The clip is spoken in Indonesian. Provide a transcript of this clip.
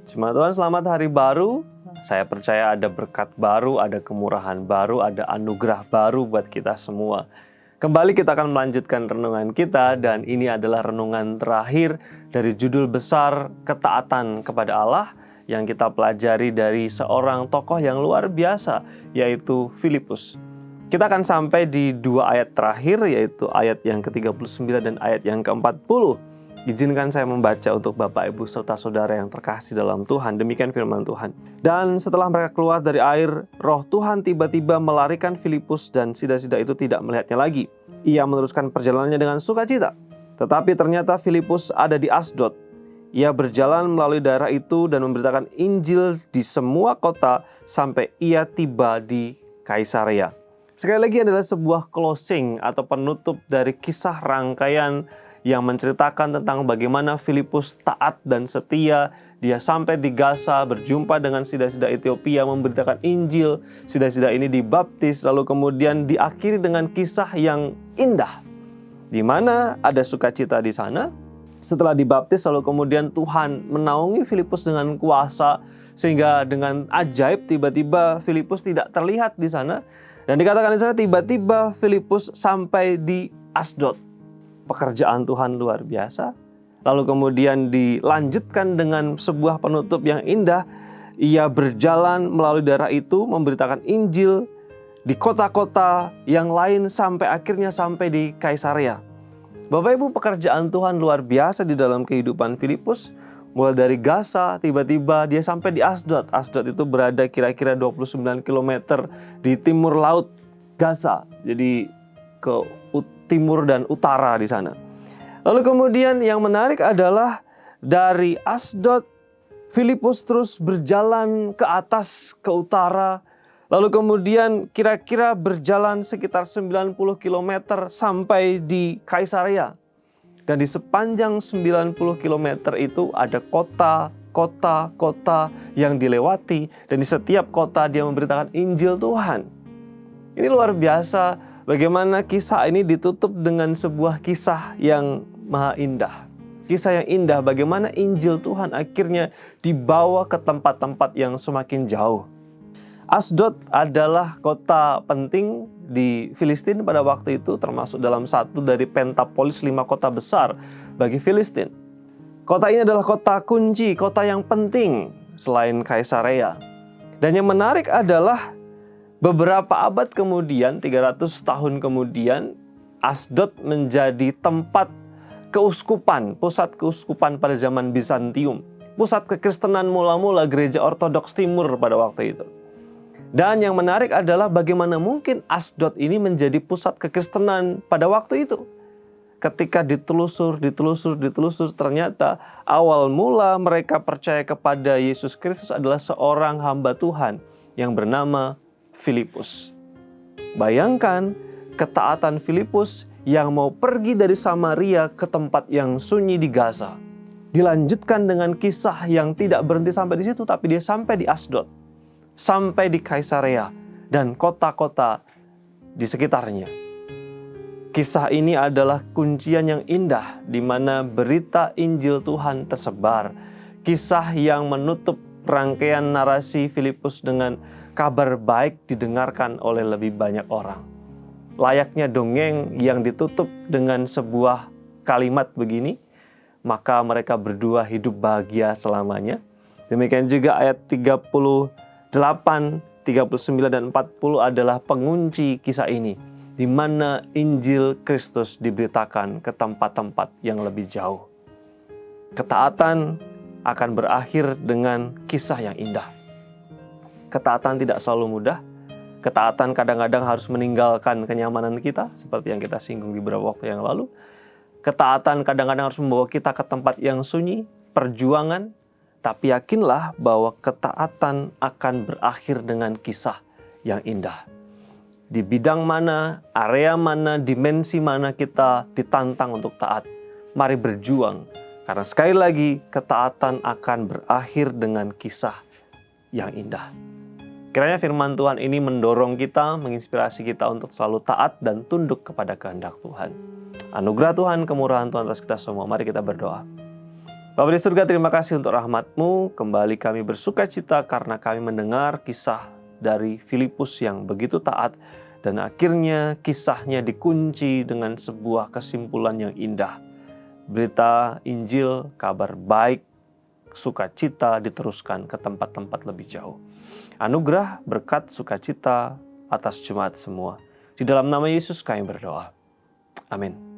Jemaat Tuhan, selamat hari baru. Saya percaya ada berkat baru, ada kemurahan baru, ada anugerah baru buat kita semua. Kembali kita akan melanjutkan renungan kita, dan ini adalah renungan terakhir dari judul besar ketaatan kepada Allah yang kita pelajari dari seorang tokoh yang luar biasa, yaitu Filipus. Kita akan sampai di dua ayat terakhir, yaitu ayat yang ke-39 dan ayat yang ke-40. Izinkan saya membaca untuk Bapak, Ibu, serta saudara yang terkasih dalam Tuhan. Demikian firman Tuhan. Dan setelah mereka keluar dari air, roh Tuhan tiba-tiba melarikan Filipus dan sida-sida itu tidak melihatnya lagi. Ia meneruskan perjalanannya dengan sukacita. Tetapi ternyata Filipus ada di Asdod. Ia berjalan melalui daerah itu dan memberitakan Injil di semua kota sampai ia tiba di Kaisarea. Sekali lagi adalah sebuah closing atau penutup dari kisah rangkaian yang menceritakan tentang bagaimana Filipus taat dan setia. Dia sampai di Gaza, berjumpa dengan sida-sida Ethiopia, memberitakan Injil. Sida-sida ini dibaptis, lalu kemudian diakhiri dengan kisah yang indah, di mana ada sukacita di sana. Setelah dibaptis, lalu kemudian Tuhan menaungi Filipus dengan kuasa, sehingga dengan ajaib tiba-tiba Filipus tidak terlihat di sana. Dan dikatakan di sana tiba-tiba Filipus sampai di Asdod. Pekerjaan Tuhan luar biasa. Lalu kemudian dilanjutkan dengan sebuah penutup yang indah. Ia berjalan melalui daerah itu, memberitakan Injil di kota-kota yang lain sampai akhirnya sampai di Kaisarea. Bapak Ibu, pekerjaan Tuhan luar biasa di dalam kehidupan Filipus. Mulai dari Gaza, tiba-tiba dia sampai di Asdod. Asdod itu berada kira-kira 29 km di timur laut Gaza. Jadi ke timur dan utara di sana. Lalu kemudian yang menarik adalah dari Asdod, Filipus terus berjalan ke atas, ke utara. Lalu kemudian kira-kira berjalan sekitar 90 km sampai di Kaisarea. Dan di sepanjang 90 km itu ada kota yang dilewati. Dan di setiap kota dia memberitakan Injil Tuhan. Ini luar biasa. Bagaimana kisah ini ditutup dengan sebuah kisah yang maha indah. Kisah yang indah bagaimana Injil Tuhan akhirnya dibawa ke tempat-tempat yang semakin jauh. Asdod adalah kota penting di Filistin pada waktu itu, termasuk dalam satu dari pentapolis 5 kota besar bagi Filistin. Kota ini adalah kota kunci, kota yang penting selain Kaisarea. Dan yang menarik adalah beberapa abad kemudian, 300 tahun kemudian, Asdod menjadi tempat keuskupan, pusat keuskupan pada zaman Bizantium. Pusat kekristenan mula-mula gereja Ortodoks Timur pada waktu itu. Dan yang menarik adalah bagaimana mungkin Asdod ini menjadi pusat kekristenan pada waktu itu. Ketika ditelusur, ternyata awal mula mereka percaya kepada Yesus Kristus adalah seorang hamba Tuhan yang bernama Filipus. Bayangkan ketaatan Filipus yang mau pergi dari Samaria ke tempat yang sunyi di Gaza. Dilanjutkan dengan kisah yang tidak berhenti sampai di situ, tapi dia sampai di Asdod, sampai di Kaisarea dan kota-kota di sekitarnya. Kisah ini adalah kuncian yang indah di mana berita Injil Tuhan tersebar. Kisah yang menutup rangkaian narasi Filipus dengan kabar baik didengarkan oleh lebih banyak orang. Layaknya dongeng yang ditutup dengan sebuah kalimat begini, maka mereka berdua hidup bahagia selamanya. Demikian juga ayat 38, 39 dan 40 adalah pengunci kisah ini, di mana Injil Kristus diberitakan ke tempat-tempat yang lebih jauh. Ketaatan akan berakhir dengan kisah yang indah. Ketaatan tidak selalu mudah. Ketaatan kadang-kadang harus meninggalkan kenyamanan kita, seperti yang kita singgung di beberapa waktu yang lalu. Ketaatan kadang-kadang harus membawa kita ke tempat yang sunyi, perjuangan. Tapi yakinlah bahwa ketaatan akan berakhir dengan kisah yang indah. Di bidang mana, area mana, dimensi mana kita ditantang untuk taat. Mari berjuang, karena sekali lagi ketaatan akan berakhir dengan kisah yang indah. Kiranya firman Tuhan ini mendorong kita, menginspirasi kita untuk selalu taat dan tunduk kepada kehendak Tuhan. Anugerah Tuhan, kemurahan Tuhan atas kita semua. Mari kita berdoa. Bapa di surga, terima kasih untuk rahmat-Mu. Kembali kami bersuka cita karena kami mendengar kisah dari Filipus yang begitu taat. Dan akhirnya kisahnya dikunci dengan sebuah kesimpulan yang indah. Berita Injil, kabar baik, sukacita diteruskan ke tempat-tempat lebih jauh. Anugerah, berkat, sukacita atas jemaat semua. Di dalam nama Yesus kami berdoa. Amin.